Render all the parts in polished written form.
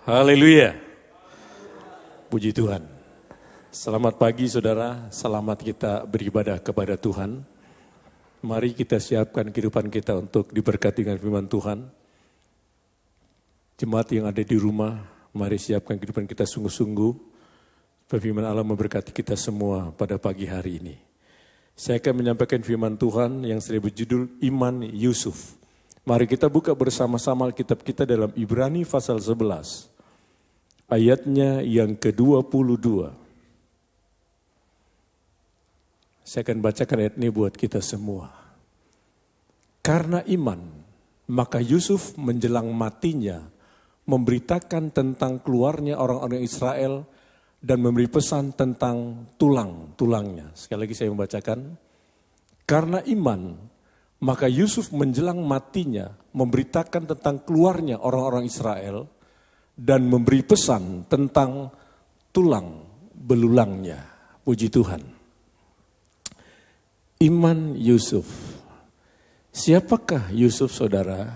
Haleluya. Puji Tuhan. Selamat pagi saudara, selamat kita beribadah kepada Tuhan. Mari kita siapkan kehidupan kita untuk diberkati dengan firman Tuhan. Jemaat yang ada di rumah, mari siapkan kehidupan kita sungguh-sungguh. Firman Allah memberkati kita semua pada pagi hari ini. Saya akan menyampaikan firman Tuhan yang saya berjudul Iman Yusuf. Mari kita buka bersama-sama Alkitab kita dalam Ibrani pasal 11. Ayatnya yang ke-22. Saya akan bacakan ayat ini buat kita semua. Karena iman, maka Yusuf menjelang matinya memberitakan tentang keluarnya orang-orang Israel dan memberi pesan tentang tulang-tulangnya. Sekali lagi saya membacakan. Karena iman, maka Yusuf menjelang matinya memberitakan tentang keluarnya orang-orang Israel dan memberi pesan tentang tulang belulangnya. Puji Tuhan. Iman Yusuf. Siapakah Yusuf saudara?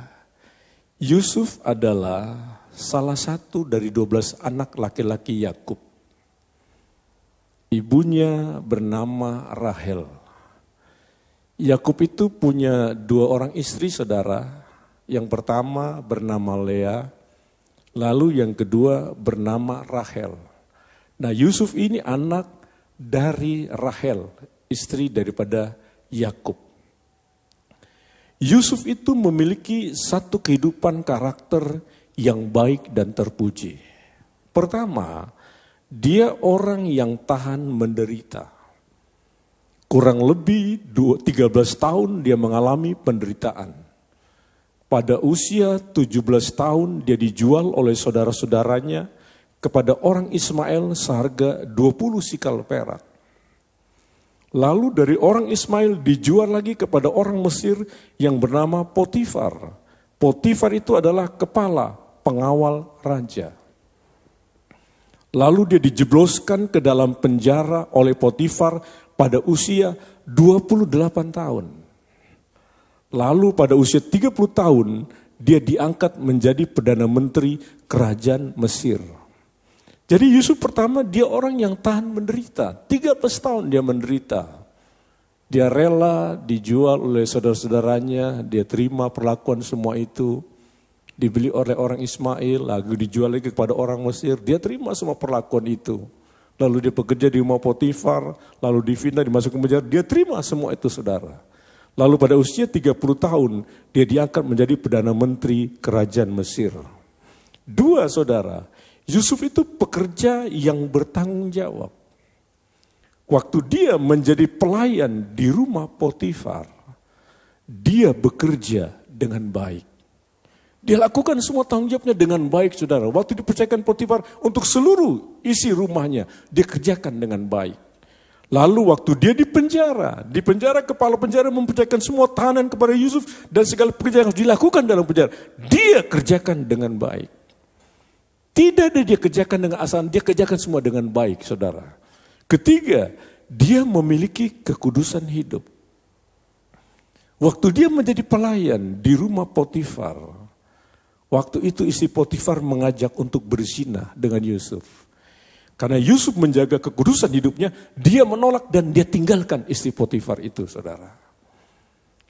Yusuf adalah salah satu dari 12 anak laki-laki Yakub. Ibunya bernama Rahel. Yakub itu punya 2 orang istri saudara. Yang pertama bernama Lea. Lalu yang kedua bernama Rahel. Nah Yusuf ini anak dari Rahel, istri daripada Yakub. Yusuf itu memiliki satu kehidupan karakter yang baik dan terpuji. Pertama, dia orang yang tahan menderita. Kurang lebih 13 tahun dia mengalami penderitaan. Pada usia 17 tahun dia dijual oleh saudara-saudaranya kepada orang Ismail seharga 20 sikal perak. Lalu dari orang Ismail dijual lagi kepada orang Mesir yang bernama Potifar. Potifar itu adalah kepala pengawal raja. Lalu dia dijebloskan ke dalam penjara oleh Potifar pada usia 28 tahun. Lalu pada usia 30 tahun, dia diangkat menjadi Perdana Menteri Kerajaan Mesir. Jadi Yusuf pertama dia orang yang tahan menderita. 13 tahun dia menderita. Dia rela dijual oleh saudara-saudaranya, dia terima perlakuan semua itu. Dibeli oleh orang Ismail, lalu dijual lagi kepada orang Mesir, dia terima semua perlakuan itu. Lalu dia bekerja di rumah Potifar, lalu difitnah, dimasukkan ke penjara, dia terima semua itu saudara. Lalu pada usia 30 tahun, dia diangkat menjadi Perdana Menteri Kerajaan Mesir. 2 saudara, Yusuf itu pekerja yang bertanggung jawab. Waktu dia menjadi pelayan di rumah Potifar, dia bekerja dengan baik. Dia lakukan semua tanggung jawabnya dengan baik saudara. Waktu dipercayakan Potifar untuk seluruh isi rumahnya, dia kerjakan dengan baik. Lalu waktu dia di penjara kepala penjara mempercayakan semua tahanan kepada Yusuf dan segala pekerjaan yang harus dilakukan dalam penjara. Dia kerjakan dengan baik. Tidak ada dia kerjakan dengan asal, dia kerjakan semua dengan baik saudara. Ketiga, dia memiliki kekudusan hidup. Waktu dia menjadi pelayan di rumah Potifar, waktu itu istri Potifar mengajak untuk berzina dengan Yusuf. Karena Yusuf menjaga kekudusan hidupnya, dia menolak dan dia tinggalkan istri Potifar itu, saudara.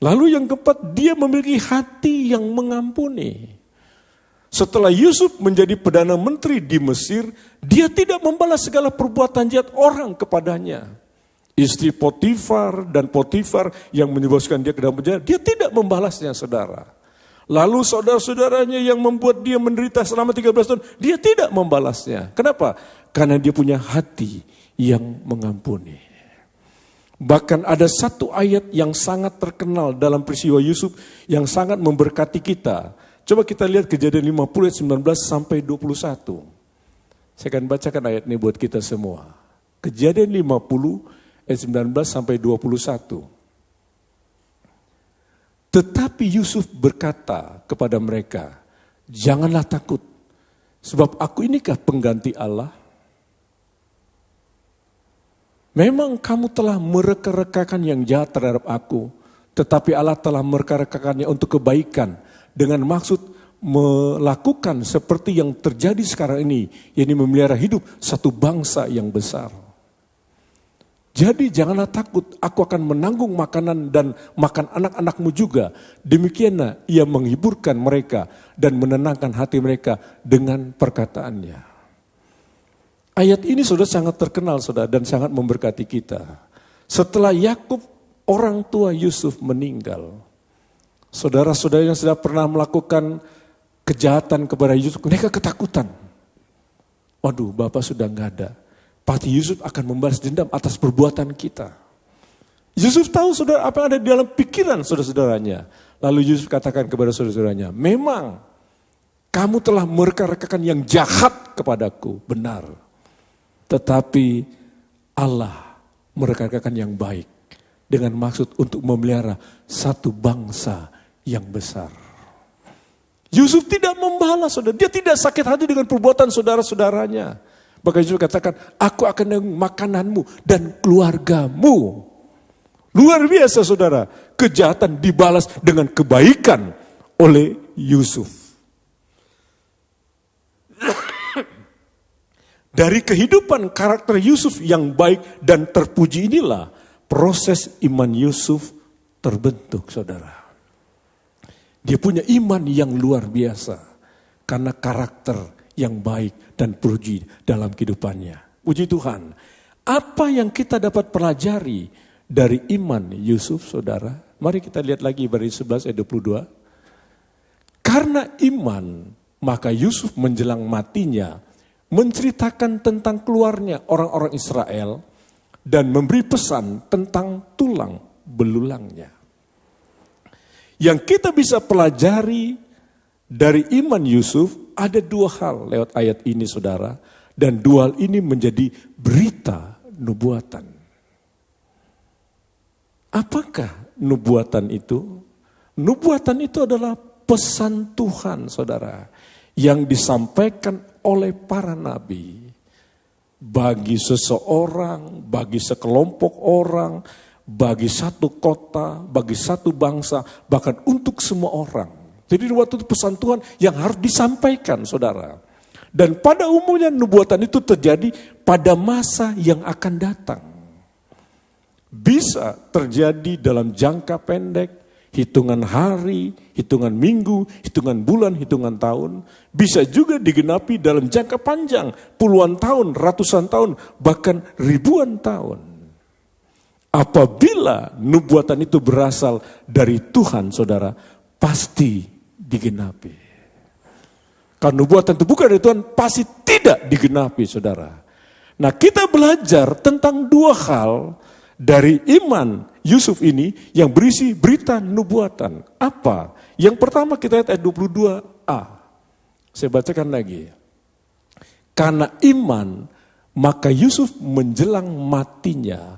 Lalu yang keempat, dia memiliki hati yang mengampuni. Setelah Yusuf menjadi Perdana Menteri di Mesir, dia tidak membalas segala perbuatan jahat orang kepadanya. Istri Potifar dan Potifar yang menyebabkan dia ke dalam penjara, dia tidak membalasnya, saudara. Lalu saudara-saudaranya yang membuat dia menderita selama 13 tahun, dia tidak membalasnya. Kenapa? Karena dia punya hati yang mengampuni. Bahkan ada satu ayat yang sangat terkenal dalam peristiwa Yusuf yang sangat memberkati kita. Coba kita lihat Kejadian 50 ayat 19 sampai 21. Saya akan bacakan ayat ini buat kita semua. Kejadian 50 ayat 19 sampai 21. Tetapi Yusuf berkata kepada mereka, janganlah takut, sebab aku inikah pengganti Allah. Memang kamu telah mereka-rekakan yang jahat terhadap aku, tetapi Allah telah mereka-rekakannya untuk kebaikan, dengan maksud melakukan seperti yang terjadi sekarang ini, yakni memelihara hidup satu bangsa yang besar. Jadi janganlah takut, aku akan menanggung makanan dan makan anak-anakmu juga. Demikianlah ia menghiburkan mereka dan menenangkan hati mereka dengan perkataannya. Ayat ini sudah sangat terkenal saudara dan sangat memberkati kita. Setelah Yakub, orang tua Yusuf meninggal. Saudara-saudara yang sudah pernah melakukan kejahatan kepada Yusuf, mereka ketakutan. Waduh, Bapak sudah nggak ada. Pasti Yusuf akan membalas dendam atas perbuatan kita. Yusuf tahu saudara apa yang ada di dalam pikiran saudara-saudaranya. Lalu Yusuf katakan kepada saudara-saudaranya, memang kamu telah mereka-rekakan yang jahat kepadaku, benar. Tetapi Allah mereka-rekakan yang baik dengan maksud untuk memelihara satu bangsa yang besar. Yusuf tidak membalas saudara, dia tidak sakit hati dengan perbuatan saudara-saudaranya. Bahkan Yusuf katakan, aku akan menanggung makananmu dan keluargamu. Luar biasa saudara, kejahatan dibalas dengan kebaikan oleh Yusuf. Dari kehidupan karakter Yusuf yang baik dan terpuji inilah proses iman Yusuf terbentuk saudara. Dia punya iman yang luar biasa karena karakter yang baik dan puji dalam kehidupannya. Puji Tuhan. Apa yang kita dapat pelajari dari iman Yusuf, saudara? Mari kita lihat lagi dari 11 ayat 22. Karena iman, maka Yusuf menjelang matinya menceritakan tentang keluarnya orang-orang Israel dan memberi pesan tentang tulang belulangnya. Yang kita bisa pelajari dari iman Yusuf ada dua hal lewat ayat ini saudara. Dan dua hal ini menjadi berita nubuatan. Apakah nubuatan itu? Nubuatan itu adalah pesan Tuhan saudara. Yang disampaikan oleh para nabi. Bagi seseorang, bagi sekelompok orang, bagi satu kota, bagi satu bangsa, bahkan untuk semua orang. Jadi waktu itu pesan Tuhan yang harus disampaikan saudara. Dan pada umumnya nubuatan itu terjadi pada masa yang akan datang. Bisa terjadi dalam jangka pendek, hitungan hari, hitungan minggu, hitungan bulan, hitungan tahun. Bisa juga digenapi dalam jangka panjang, puluhan tahun, ratusan tahun, bahkan ribuan tahun. Apabila nubuatan itu berasal dari Tuhan saudara, pasti digenapi. Karena nubuatan itu bukan dari Tuhan, pasti tidak digenapi saudara. Nah kita belajar tentang dua hal dari iman Yusuf ini yang berisi berita nubuatan. Apa? Yang pertama kita lihat ayat 22a. Saya bacakan lagi. Karena iman, maka Yusuf menjelang matinya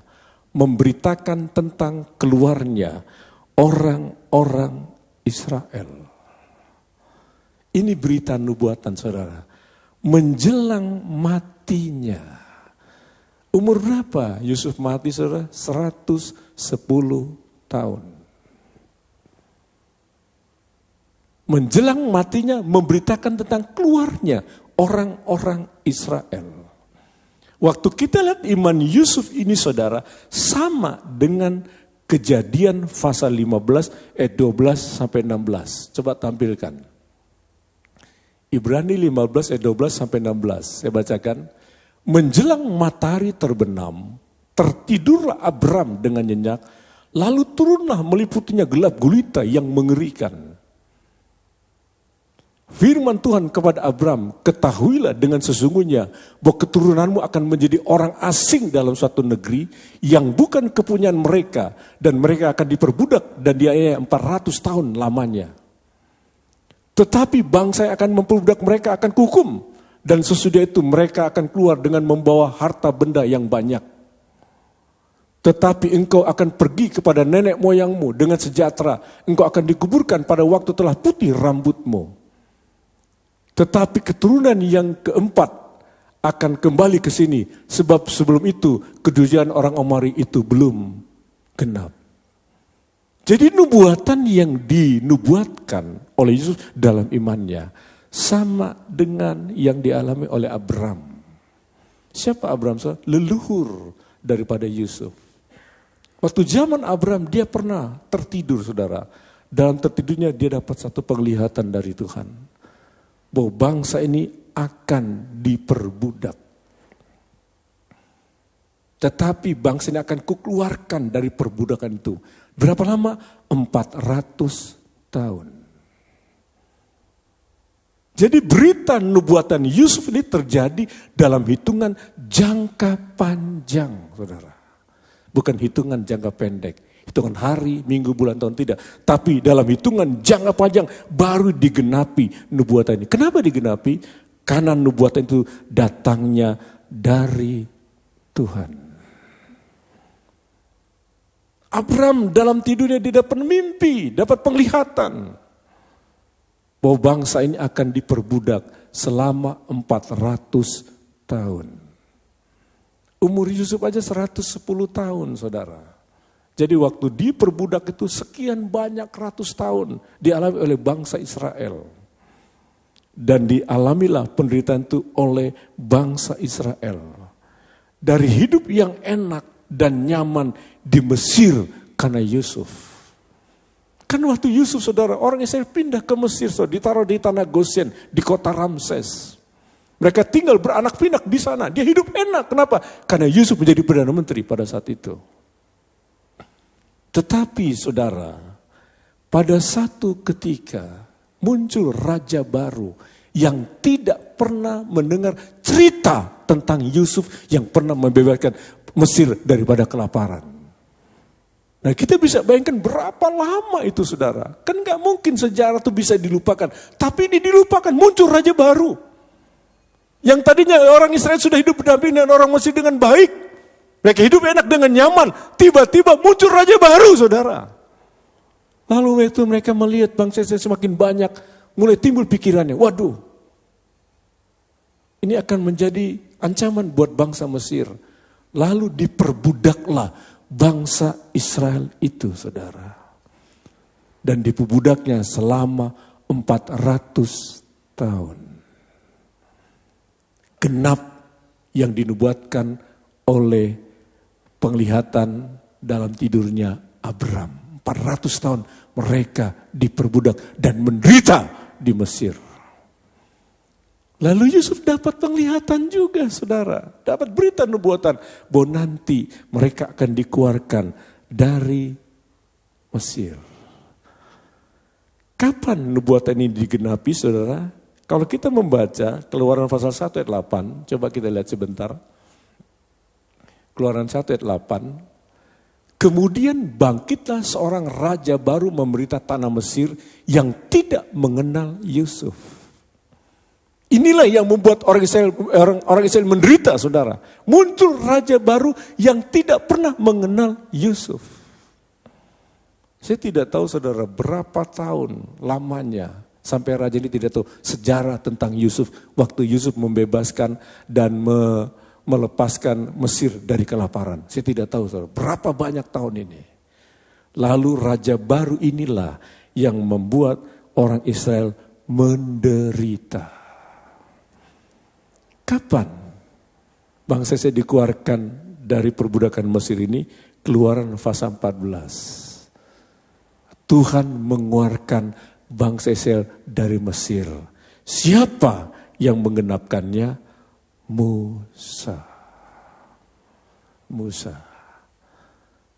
memberitakan tentang keluarnya orang-orang Israel. Ini berita nubuatan saudara. Menjelang matinya. Umur berapa Yusuf mati saudara? 110 tahun. Menjelang matinya memberitakan tentang keluarnya orang-orang Israel. Waktu kita lihat iman Yusuf ini saudara, sama dengan Kejadian pasal 15 ayat 12 sampai 16. Coba tampilkan. Ibrani 15 ayat 12 sampai 16. Saya bacakan. Menjelang matahari terbenam, tertidurlah Abram dengan nyenyak, lalu turunlah meliputinya gelap gulita yang mengerikan. Firman Tuhan kepada Abram, ketahuilah dengan sesungguhnya bahwa keturunanmu akan menjadi orang asing dalam suatu negeri yang bukan kepunyaan mereka dan mereka akan diperbudak dan dianiaya 400 tahun lamanya. Tetapi bangsa yang akan memperbudak mereka akan kuhukum dan sesudah itu mereka akan keluar dengan membawa harta benda yang banyak. Tetapi engkau akan pergi kepada nenek moyangmu dengan sejahtera, engkau akan dikuburkan pada waktu telah putih rambutmu. Tetapi keturunan yang keempat akan kembali ke sini, sebab sebelum itu kedurjaan orang Omari itu belum genap. Jadi nubuatan yang dinubuatkan oleh Yusuf dalam imannya sama dengan yang dialami oleh Abram. Siapa Abram? Leluhur daripada Yusuf. Waktu zaman Abram dia pernah tertidur, saudara. Dalam tertidurnya dia dapat satu penglihatan dari Tuhan. Bahwa bangsa ini akan diperbudak. Tetapi bangsa ini akan kukeluarkan dari perbudakan itu. Berapa lama? 400 tahun. Jadi berita nubuatan Yusuf ini terjadi dalam hitungan jangka panjang, saudara. Bukan hitungan jangka pendek. Hitungan hari, minggu, bulan, tahun, tidak. Tapi dalam hitungan jangka panjang baru digenapi nubuatan ini. Kenapa digenapi? Karena nubuatan itu datangnya dari Tuhan. Abram dalam tidurnya dia dapat mimpi, dapat penglihatan. Bahwa bangsa ini akan diperbudak selama 400 tahun. Umur Yusuf aja 110 tahun, saudara. Jadi waktu diperbudak itu sekian banyak ratus tahun dialami oleh bangsa Israel. Dan dialamilah penderitaan itu oleh bangsa Israel. Dari hidup yang enak dan nyaman di Mesir karena Yusuf. Kan waktu Yusuf, saudara, orang Israel pindah ke Mesir, saudara, ditaruh di tanah Goshen, di kota Ramses. Mereka tinggal beranak pinak di sana. Dia hidup enak. Kenapa? Karena Yusuf menjadi Perdana Menteri pada saat itu. Tetapi saudara, pada satu ketika muncul raja baru yang tidak pernah mendengar cerita tentang Yusuf yang pernah membebaskan Mesir daripada kelaparan. Nah, kita bisa bayangkan berapa lama itu, saudara. Kan gak mungkin sejarah itu bisa dilupakan. Tapi ini dilupakan, muncul raja baru. Yang tadinya orang Israel sudah hidup berdampingan dengan orang Mesir dengan baik. Mereka hidup enak dengan nyaman. Tiba-tiba muncul raja baru, saudara. Lalu waktu mereka melihat bangsa Israel semakin banyak, mulai timbul pikirannya, waduh, ini akan menjadi ancaman buat bangsa Mesir. Lalu diperbudaklah bangsa Israel itu, saudara. Dan diperbudaknya selama 400 tahun. Genap yang dinubuatkan oleh penglihatan dalam tidurnya Abram. 400 tahun mereka diperbudak dan menderita di Mesir. Lalu Yusuf dapat penglihatan juga, saudara. Dapat berita nubuatan bahwa nanti mereka akan dikeluarkan dari Mesir. Kapan nubuatan ini digenapi, saudara? Kalau kita membaca Keluaran pasal 1 ayat 8, coba kita lihat sebentar. Keluaran 1 ayat 8. Kemudian bangkitlah seorang raja baru memerintah tanah Mesir yang tidak mengenal Yusuf. Inilah yang membuat orang Israel menderita, saudara. Muncul raja baru yang tidak pernah mengenal Yusuf. Saya tidak tahu, saudara, berapa tahun lamanya sampai raja ini tidak tahu sejarah tentang Yusuf. Waktu Yusuf membebaskan dan melepaskan Mesir dari kelaparan. Saya tidak tahu, saudara, berapa banyak tahun ini. Lalu raja baru inilah yang membuat orang Israel menderita. Kapan bangsa saya dikeluarkan dari perbudakan Mesir ini? Keluaran pasal 14. Tuhan mengeluarkan bangsa Israel dari Mesir. Siapa yang menggenapkannya? Musa.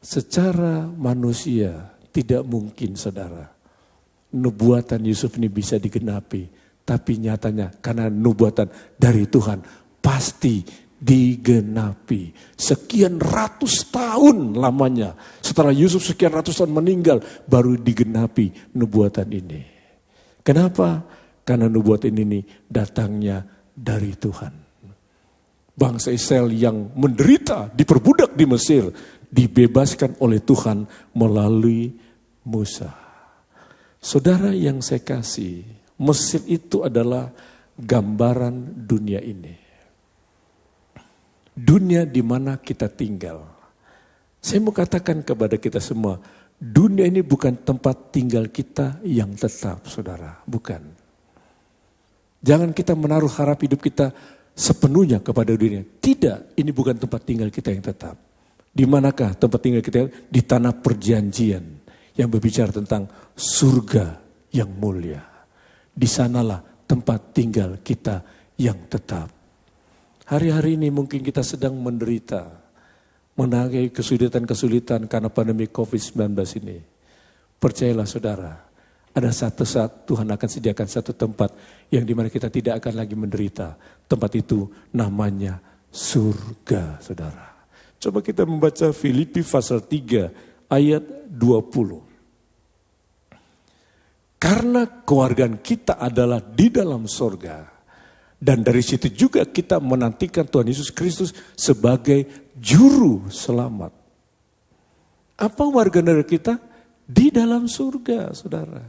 Secara manusia tidak mungkin, saudara, nubuatan Yusuf ini bisa digenapi. Tapi nyatanya karena nubuatan dari Tuhan pasti digenapi. Sekian ratus tahun lamanya. Setelah Yusuf sekian ratus tahun meninggal baru digenapi nubuatan ini. Kenapa? Karena nubuatan ini datangnya dari Tuhan. Bangsa Israel yang menderita, diperbudak di Mesir, dibebaskan oleh Tuhan melalui Musa. Saudara yang saya kasih, Mesir itu adalah gambaran dunia ini. Dunia di mana kita tinggal. Saya mau katakan kepada kita semua, dunia ini bukan tempat tinggal kita yang tetap, saudara. Bukan. Jangan kita menaruh harap hidup kita sepenuhnya kepada dunia. Tidak, ini bukan tempat tinggal kita yang tetap. Di manakah tempat tinggal kita? Di tanah perjanjian yang berbicara tentang surga yang mulia. Di sanalah tempat tinggal kita yang tetap. Hari-hari ini mungkin kita sedang menderita, menangani kesulitan-kesulitan karena pandemi COVID-19 ini. Percayalah saudara, ada satu saat Tuhan akan sediakan satu tempat yang dimana kita tidak akan lagi menderita. Tempat itu namanya surga, saudara. Coba kita membaca Filipi pasal 3 ayat 20. Karena kewargaan kita adalah di dalam surga. Dan dari situ juga kita menantikan Tuhan Yesus Kristus sebagai juru selamat. Apa warga negara kita? Di dalam surga, saudara.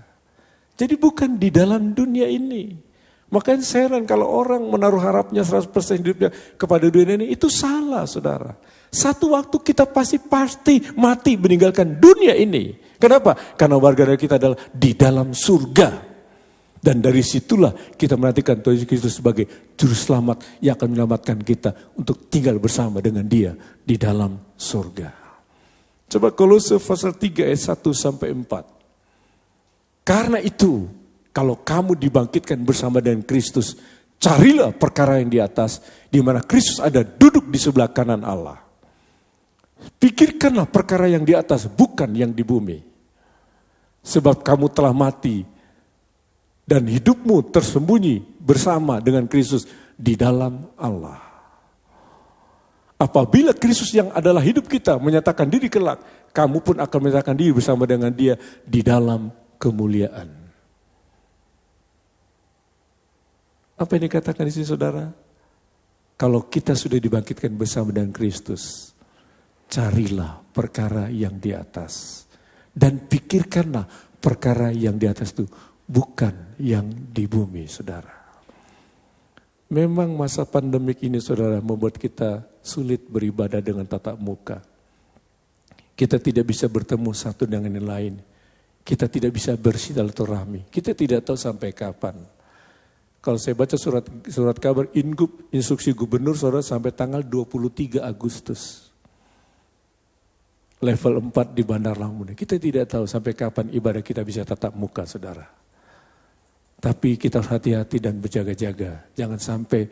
Jadi bukan di dalam dunia ini. Makanya saya heran kalau orang menaruh harapnya 100% hidupnya kepada dunia ini, itu salah, saudara. Satu waktu kita pasti mati meninggalkan dunia ini. Kenapa? Karena warga negara kita adalah di dalam surga. Dan dari situlah kita menantikan Tuhan Yesus Kristus sebagai juru selamat yang akan menyelamatkan kita untuk tinggal bersama dengan Dia di dalam surga. Coba Kolose pasal 3 ayat 1 sampai 4. Karena itu, kalau kamu dibangkitkan bersama dengan Kristus, carilah perkara yang di atas, di mana Kristus ada duduk di sebelah kanan Allah. Pikirkanlah perkara yang di atas, bukan yang di bumi. Sebab kamu telah mati, dan hidupmu tersembunyi bersama dengan Kristus di dalam Allah. Apabila Kristus yang adalah hidup kita menyatakan diri kelak, kamu pun akan menyatakan diri bersama dengan Dia di dalam kemuliaan. Apa yang dikatakan di sini, saudara? Kalau kita sudah dibangkitkan bersama dengan Kristus, carilah perkara yang di atas. Dan pikirkanlah perkara yang di atas itu, bukan yang di bumi, saudara. Memang masa pandemik ini, saudara, membuat kita sulit beribadah dengan tatap muka. Kita tidak bisa bertemu satu dengan yang lain. Kita tidak bisa bersilaturahmi. Kita tidak tahu sampai kapan. Kalau saya baca surat kabar instruksi gubernur, saudara, sampai tanggal 23 Agustus. Level 4 di Bandar Lampung. Kita tidak tahu sampai kapan ibadah kita bisa tatap muka, saudara. Tapi kita harus hati-hati dan berjaga-jaga. Jangan sampai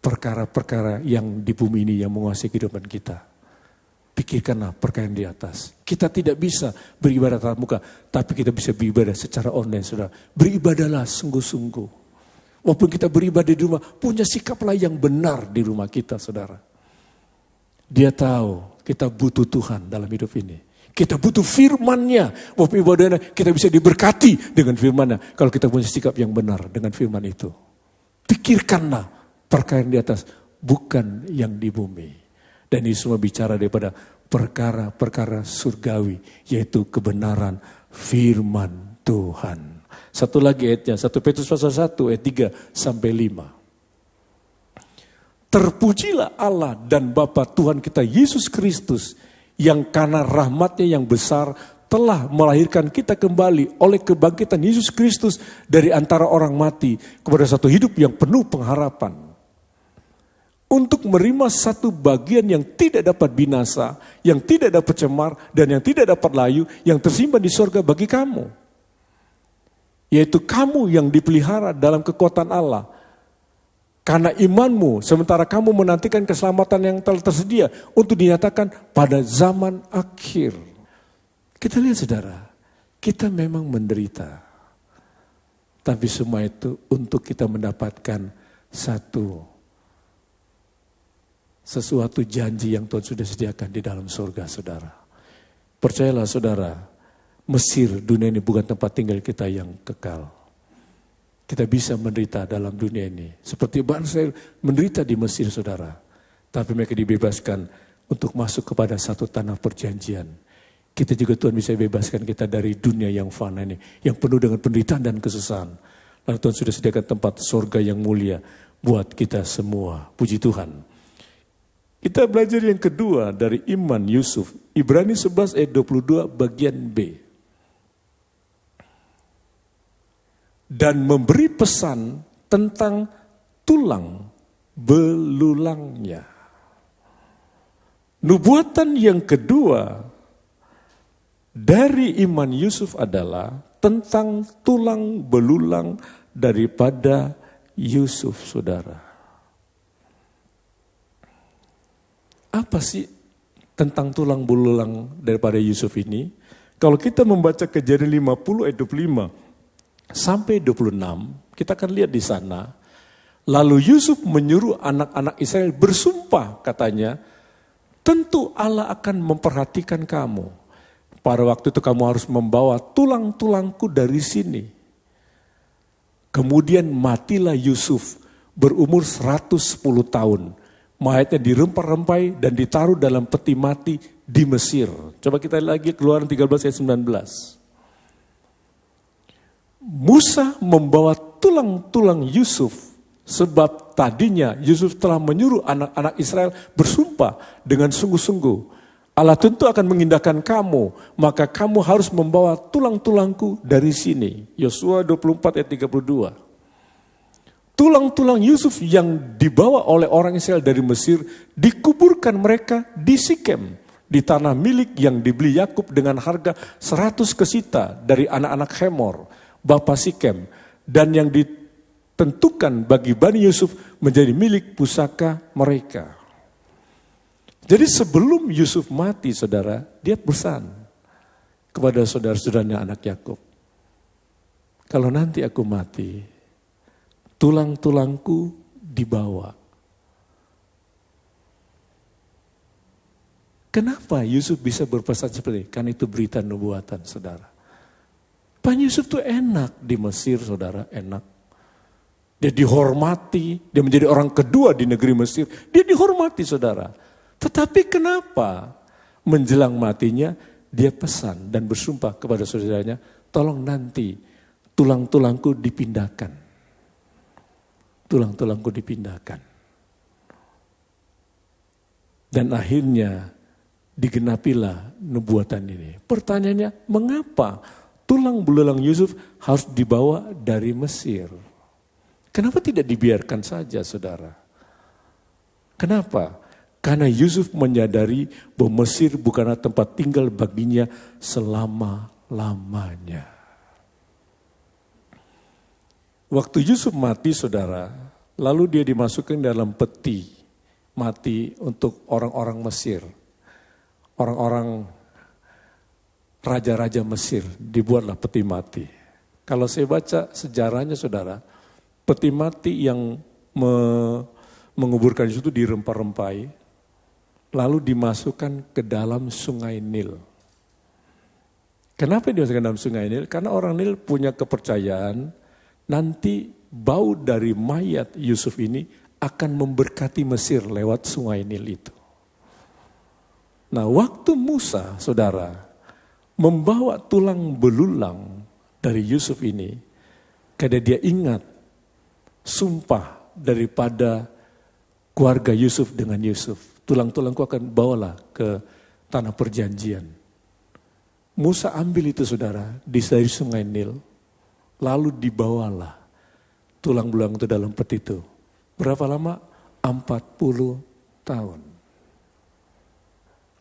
perkara-perkara yang di bumi ini yang menguasai kehidupan kita. Pikirkanlah perkara yang di atas. Kita tidak bisa beribadah tatap muka, tapi kita bisa beribadah secara online, saudara. Beribadahlah sungguh-sungguh. Walaupun kita beribadah di rumah, punya sikaplah yang benar di rumah kita, saudara. Dia tahu kita butuh Tuhan dalam hidup ini. Kita butuh firman-Nya. Walaupun ibadahnya kita bisa diberkati dengan firman-Nya. Kalau kita punya sikap yang benar dengan firman itu. Pikirkanlah perkara yang di atas, bukan yang di bumi. Dan ini semua bicara daripada perkara-perkara surgawi. Yaitu kebenaran firman Tuhan. Satu lagi ayatnya, 1 Petrus pasal 1 ayat 3 sampai 5. Terpujilah Allah dan Bapa Tuhan kita Yesus Kristus, yang karena rahmat-Nya yang besar telah melahirkan kita kembali oleh kebangkitan Yesus Kristus dari antara orang mati kepada satu hidup yang penuh pengharapan. Untuk menerima satu bagian yang tidak dapat binasa, yang tidak dapat cemar, dan yang tidak dapat layu, yang tersimpan di sorga bagi kamu. Yaitu kamu yang dipelihara dalam kekuatan Allah. Karena imanmu, sementara kamu menantikan keselamatan yang telah tersedia untuk dinyatakan pada zaman akhir. Kita lihat, saudara, kita memang menderita. Tapi semua itu untuk kita mendapatkan sesuatu janji yang Tuhan sudah sediakan di dalam surga, saudara. Percayalah, saudara, Mesir, dunia ini bukan tempat tinggal kita yang kekal. Kita bisa menderita dalam dunia ini. Seperti bangsa Israel menderita di Mesir, saudara. Tapi mereka dibebaskan untuk masuk kepada satu tanah perjanjian. Kita juga Tuhan bisa bebaskan kita dari dunia yang fana ini. Yang penuh dengan penderitaan dan kesusahan. Lalu Tuhan sudah sediakan tempat surga yang mulia buat kita semua. Puji Tuhan. Kita belajar yang kedua dari iman Yusuf. Ibrani 11 ayat 22 bagian B. Dan memberi pesan tentang tulang belulangnya. Nubuatan yang kedua dari iman Yusuf adalah tentang tulang belulang daripada Yusuf, saudara. Apa sih tentang tulang belulang daripada Yusuf ini? Kalau kita membaca Kejadian 50 ayat 25 sampai 26, kita akan lihat di sana. Lalu Yusuf menyuruh anak-anak Israel bersumpah, katanya, tentu Allah akan memperhatikan kamu. Pada waktu itu kamu harus membawa tulang-tulangku dari sini. Kemudian matilah Yusuf berumur 110 tahun. Mayatnya dirempah-rempai dan ditaruh dalam peti mati di Mesir. Coba kita lagi Keluaran 13 ayat 19. Musa membawa tulang-tulang Yusuf. Sebab tadinya Yusuf telah menyuruh anak-anak Israel bersumpah dengan sungguh-sungguh. Allah tentu akan mengindahkan kamu, maka kamu harus membawa tulang-tulangku dari sini. Yosua 24 ayat 32. Tulang-tulang Yusuf yang dibawa oleh orang Israel dari Mesir dikuburkan mereka di Sikem, di tanah milik yang dibeli Yakub dengan harga 100 kesita dari anak-anak Hemor, bapa Sikem, dan yang ditentukan bagi Bani Yusuf menjadi milik pusaka mereka. Jadi sebelum Yusuf mati, saudara, dia pesan kepada saudara-saudaranya anak Yakub. Kalau nanti aku mati, tulang-tulangku dibawa. Kenapa Yusuf bisa berpesan seperti ini? Kan itu berita nubuatan, saudara. Pak Yusuf tuh enak di Mesir, saudara, enak. Dia dihormati, dia menjadi orang kedua di negeri Mesir. Dia dihormati, saudara. Tetapi kenapa menjelang matinya dia pesan dan bersumpah kepada saudaranya, tolong nanti tulang-tulangku dipindahkan. Tulang-tulangku dipindahkan. Dan akhirnya digenapilah nubuatan ini. Pertanyaannya, mengapa tulang belulang Yusuf harus dibawa dari Mesir? Kenapa tidak dibiarkan saja, saudara? Kenapa? Karena Yusuf menyadari bahwa Mesir bukanlah tempat tinggal baginya selama-lamanya. Waktu Yusuf mati, saudara, lalu dia dimasukkan dalam peti mati untuk orang-orang Mesir. Orang-orang raja-raja Mesir dibuatlah peti mati. Kalau saya baca sejarahnya, saudara, peti mati yang menguburkan Yusuf itu dirempah-rempai, lalu dimasukkan ke dalam sungai Nil. Kenapa dimasukkan dalam sungai Nil? Karena orang Nil punya kepercayaan nanti bau dari mayat Yusuf ini akan memberkati Mesir lewat sungai Nil itu. Nah, waktu Musa, saudara, membawa tulang belulang dari Yusuf ini, karena dia ingat sumpah daripada keluarga Yusuf dengan Yusuf. Tulang-tulangku akan bawalah ke tanah perjanjian. Musa ambil itu, saudara, dari sungai Nil. Lalu dibawalah tulang belulang itu dalam peti itu. Berapa lama? 40 tahun.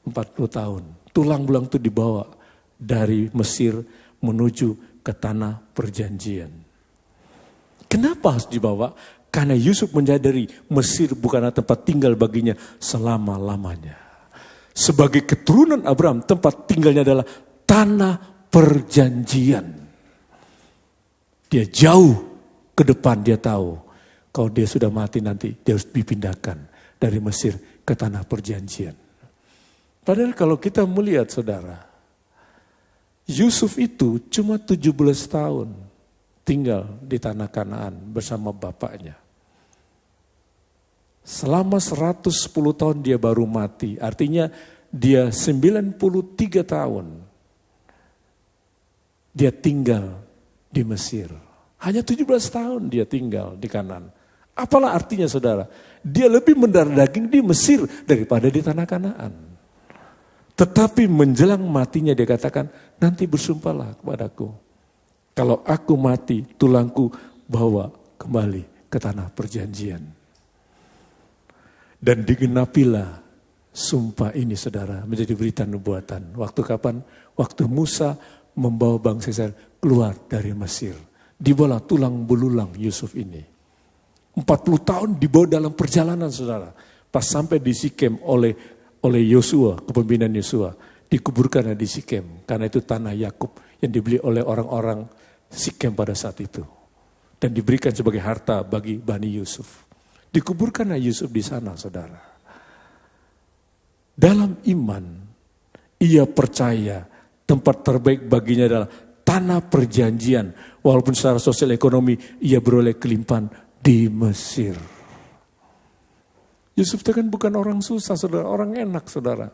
40 tahun. Tulang belulang itu dibawa dari Mesir menuju ke tanah perjanjian. Kenapa harus dibawa? Karena Yusuf menyadari Mesir bukanlah tempat tinggal baginya selama-lamanya. Sebagai keturunan Abraham, tempat tinggalnya adalah tanah perjanjian. Dia jauh ke depan, dia tahu kalau dia sudah mati nanti dia harus dipindahkan dari Mesir ke tanah perjanjian. Padahal kalau kita melihat, saudara, Yusuf itu cuma 17 tahun tinggal di tanah Kanaan bersama bapaknya. Selama 110 tahun dia baru mati. Artinya dia 93 tahun. Dia tinggal di Mesir. Hanya 17 tahun dia tinggal di Kanaan. Apalah artinya, saudara? Dia lebih mendarah daging di Mesir daripada di tanah Kanaan. Tetapi menjelang matinya dia katakan, nanti bersumpahlah kepadaku. Kalau aku mati, tulangku bawa kembali ke tanah perjanjian. Dan digenapilah sumpah ini saudara menjadi berita nubuatan. Waktu kapan? Waktu Musa membawa bangsa Israel keluar dari Mesir. Dibawa tulang belulang Yusuf ini. 40 tahun dibawa dalam perjalanan saudara. Pas sampai di Sikem oleh Yosua, kepemimpinan Yosua, dikuburkannya di Sikem karena itu tanah Yakub yang dibeli oleh orang-orang Sikem pada saat itu dan diberikan sebagai harta bagi Bani Yusuf. Dikuburkannya Yusuf di sana, saudara. Dalam iman, ia percaya tempat terbaik baginya adalah tanah perjanjian, walaupun secara sosial ekonomi ia beroleh kelimpahan di Mesir. Yusuf itu kan bukan orang susah, saudara, orang enak, saudara.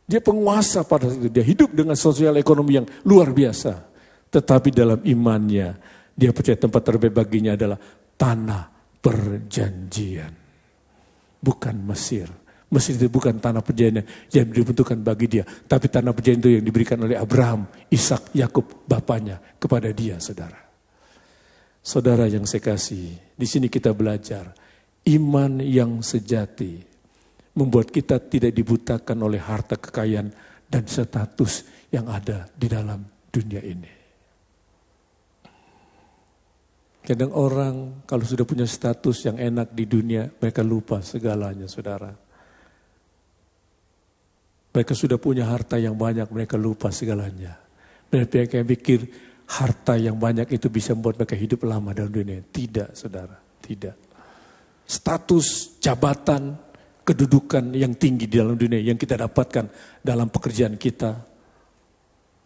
Dia penguasa pada saat itu, dia hidup dengan sosial ekonomi yang luar biasa. Tetapi dalam imannya, dia percaya tempat terbaik baginya adalah tanah perjanjian. Bukan Mesir. Mesir itu bukan tanah perjanjian yang dibentukkan bagi dia. Tapi tanah perjanjian itu yang diberikan oleh Abraham, Ishak, Yakub, bapaknya kepada dia, saudara. Saudara yang saya kasih, di sini kita belajar. Iman yang sejati membuat kita tidak dibutakan oleh harta kekayaan dan status yang ada di dalam dunia ini. Kadang orang kalau sudah punya status yang enak di dunia, mereka lupa segalanya, saudara. Mereka sudah punya harta yang banyak, mereka lupa segalanya. Mereka pikir harta yang banyak itu bisa membuat mereka hidup lama dalam dunia. Tidak, saudara, tidak. Status, jabatan, kedudukan yang tinggi di dalam dunia yang kita dapatkan dalam pekerjaan kita.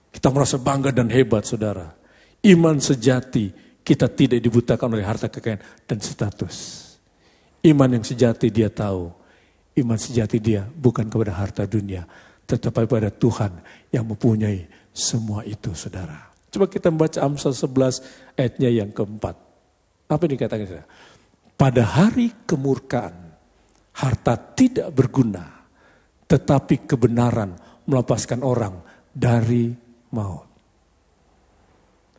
Kita merasa bangga dan hebat, saudara. Iman sejati, kita tidak dibutakan oleh harta kekayaan dan status. Iman yang sejati dia tahu, iman sejati dia bukan kepada harta dunia, tetapi pada Tuhan yang mempunyai semua itu, saudara. Coba kita membaca Amsal 11 ayatnya yang keempat. Apa yang dikatakan, saudara? Pada hari kemurkaan, harta tidak berguna, tetapi kebenaran melepaskan orang dari maut.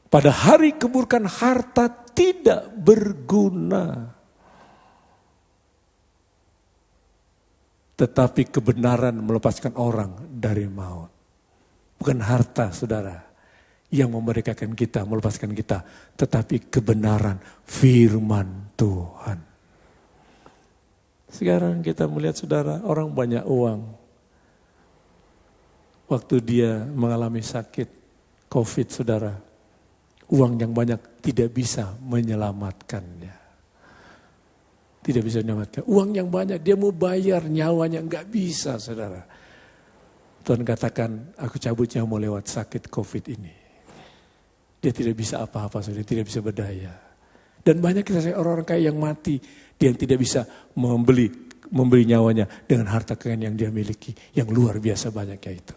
Pada hari kemurkaan, harta tidak berguna, tetapi kebenaran melepaskan orang dari maut. Bukan harta, saudara, yang memerdekakan kita, melepaskan kita, tetapi kebenaran firman Tuhan. Sekarang kita melihat, saudara, orang banyak uang. Waktu dia mengalami sakit COVID, saudara, uang yang banyak tidak bisa menyelamatkannya. Tidak bisa menyelamatkan. Uang yang banyak, dia mau bayar nyawanya, enggak bisa, saudara. Tuhan katakan, aku cabut nyawa lewat sakit COVID ini. Dia tidak bisa apa-apa, saudara, tidak bisa berdaya. Dan banyak kita orang-orang kaya yang mati, dia yang tidak bisa membeli nyawanya dengan harta kekayaan yang dia miliki, yang luar biasa banyaknya itu.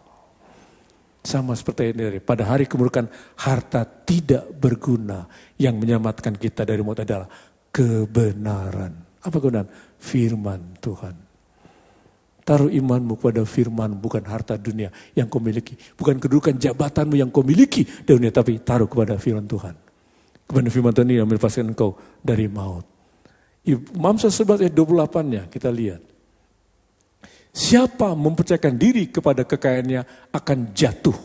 Sama seperti ini, pada hari kemurukan harta tidak berguna, yang menyelamatkan kita dari maut adalah kebenaran. Apa kebenaran? Firman Tuhan. Taruh imanmu pada firman, bukan harta dunia yang kau miliki. Bukan kedudukan jabatanmu yang kau miliki di dunia, tapi taruh kepada firman Tuhan. Kepada firman Tuhan ini yang melepaskan engkau dari maut. Amsal 11 ayat 28-nya kita lihat. Siapa mempercayakan diri kepada kekayaannya akan jatuh.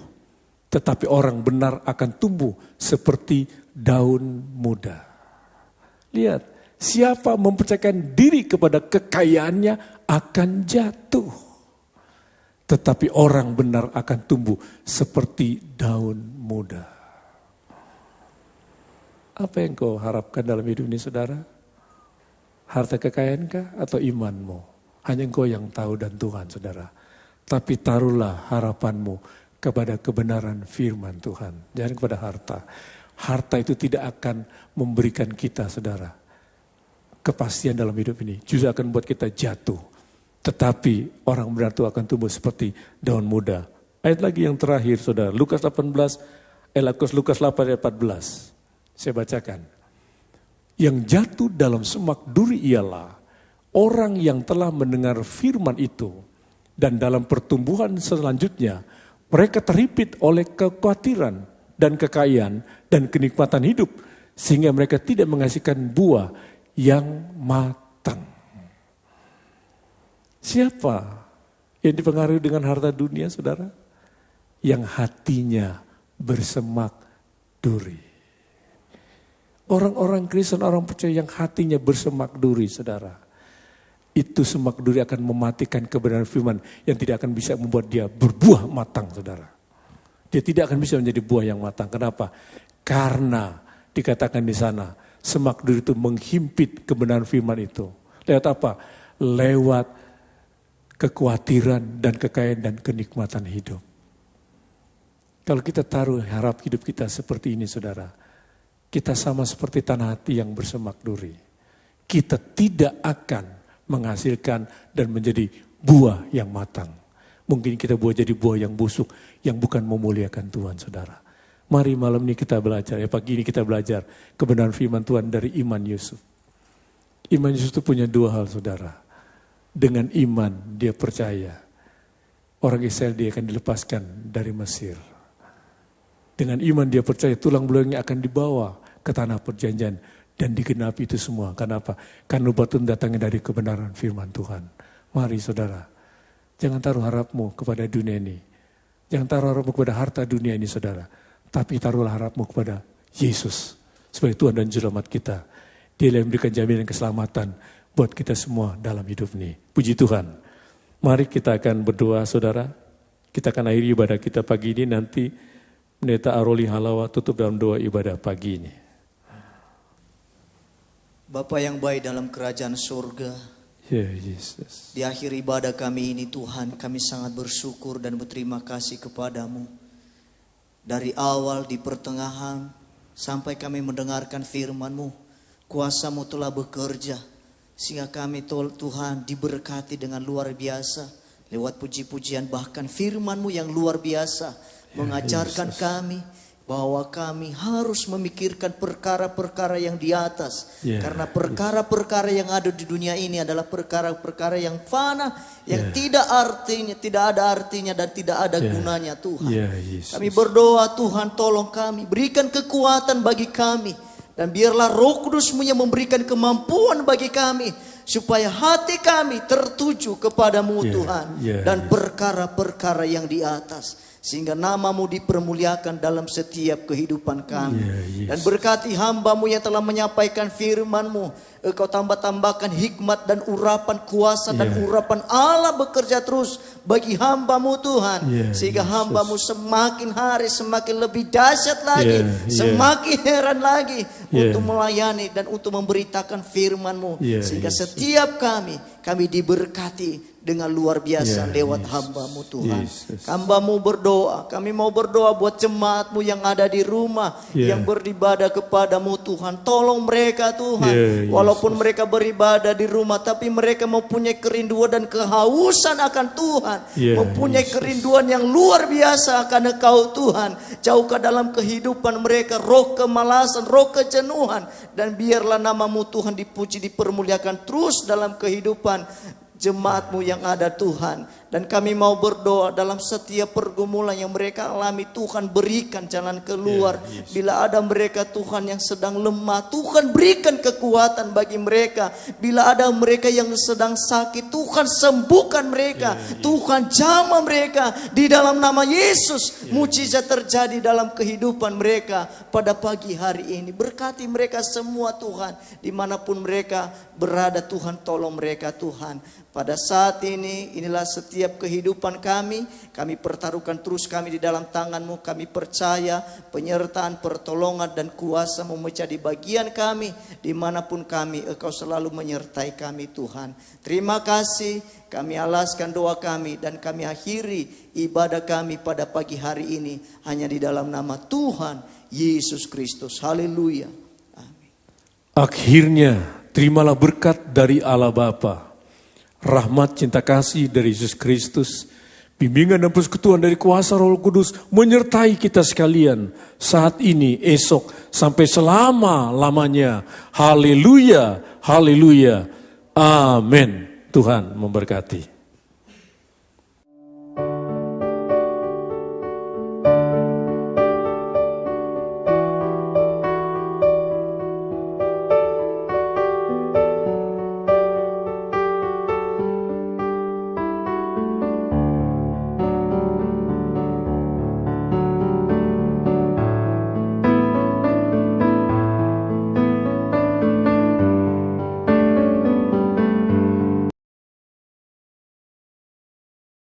Tetapi orang benar akan tumbuh seperti daun muda. Lihat, siapa mempercayakan diri kepada kekayaannya akan jatuh. Tetapi orang benar akan tumbuh seperti daun muda. Apa yang kau harapkan dalam hidup ini, saudara? Harta kekayaankah atau imanmu? Hanya engkau yang tahu dan Tuhan, saudara. Tapi taruhlah harapanmu kepada kebenaran firman Tuhan. Jangan kepada harta. Harta itu tidak akan memberikan kita, saudara, kepastian dalam hidup ini. Justru akan membuat kita jatuh. Tetapi orang benar itu akan tumbuh seperti daun muda. Ayat lagi yang terakhir, saudara. Lukas 8 ayat 14. Saya bacakan. Yang jatuh dalam semak duri ialah orang yang telah mendengar firman itu Dan dalam pertumbuhan selanjutnya, mereka terhimpit oleh kekhawatiran dan kekayaan dan kenikmatan hidup, sehingga mereka tidak menghasilkan buah yang matang. Siapa yang dipengaruhi dengan harta dunia, saudara? Yang hatinya bersemak duri. Orang-orang Kristen, orang percaya yang hatinya bersemak duri, saudara. Itu semak duri akan mematikan kebenaran firman yang tidak akan bisa membuat dia berbuah matang, saudara. Dia tidak akan bisa menjadi buah yang matang. Kenapa? Karena dikatakan di sana, semak duri itu menghimpit kebenaran firman itu. Lewat apa? Lewat kekhawatiran dan kekayaan dan kenikmatan hidup. Kalau kita taruh harap hidup kita seperti ini, saudara, kita sama seperti tanah hati yang bersemak duri. Kita tidak akan menghasilkan dan menjadi buah yang matang. Mungkin kita jadi buah yang busuk, yang bukan memuliakan Tuhan, saudara. Mari malam ini kita belajar, pagi ini kita belajar kebenaran firman Tuhan dari iman Yusuf. Iman Yusuf itu punya dua hal, saudara. Dengan iman dia percaya orang Israel dia akan dilepaskan dari Mesir. Dengan iman dia percaya tulang belulangnya akan dibawa ke tanah perjanjian. Dan digenapi itu semua. Kenapa? Karena nubuat datangnya dari kebenaran firman Tuhan. Mari saudara, jangan taruh harapmu kepada dunia ini. Jangan taruh harapmu kepada harta dunia ini, saudara. Tapi taruhlah harapmu kepada Yesus sebagai Tuhan dan Juru Selamat kita. Dia yang memberikan jaminan keselamatan buat kita semua dalam hidup ini. Puji Tuhan. Mari kita akan berdoa, saudara. Kita akan akhiri ibadah kita pagi ini. Nanti Pendeta Aroli Halawa tutup dalam doa ibadah pagi ini. Bapa yang baik dalam kerajaan surga, Yesus. Di akhir ibadah kami ini Tuhan, kami sangat bersyukur dan berterima kasih kepadamu. Dari awal di pertengahan sampai kami mendengarkan firman-Mu, kuasa-Mu telah bekerja. Sehingga kami Tuhan diberkati dengan luar biasa. Lewat puji-pujian bahkan firman-Mu yang luar biasa. Mengajarkan kami bahwa kami harus memikirkan perkara-perkara yang di atas. Karena perkara-perkara yang ada di dunia ini adalah perkara-perkara yang fana, yang tidak ada artinya dan tidak ada gunanya Tuhan. Kami berdoa Tuhan, tolong kami, berikan kekuatan bagi kami. Dan biarlah Roh Kudus-Mu yang memberikan kemampuan bagi kami. Supaya hati kami tertuju kepadamu Tuhan. Dan perkara-perkara yang di atas. Sehingga nama-Mu dipermuliakan dalam setiap kehidupan kami. Dan berkati hamba-Mu yang telah menyampaikan firman-Mu. Engkau tambah-tambahkan hikmat dan urapan kuasa dan urapan Allah bekerja terus bagi hamba-Mu Tuhan. Sehingga hamba-Mu semakin hari semakin lebih dahsyat lagi. Semakin heran lagi untuk melayani dan untuk memberitakan firman-Mu. Sehingga setiap kami diberkati dengan luar biasa lewat hamba-Mu Tuhan. Hamba-Mu berdoa, kami mau berdoa buat jemaat-Mu yang ada di rumah, yang beribadah kepadamu Tuhan. Tolong mereka Tuhan, walaupun mereka beribadah di rumah, tapi mereka mempunyai kerinduan dan kehausan akan Tuhan. Mempunyai kerinduan yang luar biasa akan Engkau Tuhan. Jauhkan dalam kehidupan mereka roh kemalasan, roh kejenuhan. Dan biarlah nama-Mu Tuhan dipuji, dipermuliakan terus dalam kehidupan jemaat-Mu yang ada Tuhan. Dan kami mau berdoa dalam setiap pergumulan yang mereka alami, Tuhan berikan jalan keluar. Bila ada mereka Tuhan yang sedang lemah, Tuhan berikan kekuatan bagi mereka. Bila ada mereka yang sedang sakit, Tuhan sembuhkan mereka. Tuhan jamah mereka di dalam nama Yesus. Mujizat terjadi dalam kehidupan mereka pada pagi hari ini. Berkati mereka semua Tuhan, dimanapun mereka berada Tuhan, tolong mereka Tuhan. Pada saat ini, inilah setiap kehidupan kami pertaruhkan terus kami di dalam tangan-Mu. Kami percaya penyertaan, pertolongan dan kuasa-Mu menjadi bagian kami. Dimanapun kami, Engkau selalu menyertai kami Tuhan. Terima kasih, kami alaskan doa kami dan kami akhiri ibadah kami pada pagi hari ini. Hanya di dalam nama Tuhan Yesus Kristus. Haleluya. Amin. Akhirnya, terimalah berkat dari Allah Bapa, rahmat cinta kasih dari Yesus Kristus, bimbingan dan persekutuan dari kuasa Roh Kudus menyertai kita sekalian saat ini, esok, sampai selama-lamanya. Haleluya, haleluya, amin. Tuhan memberkati.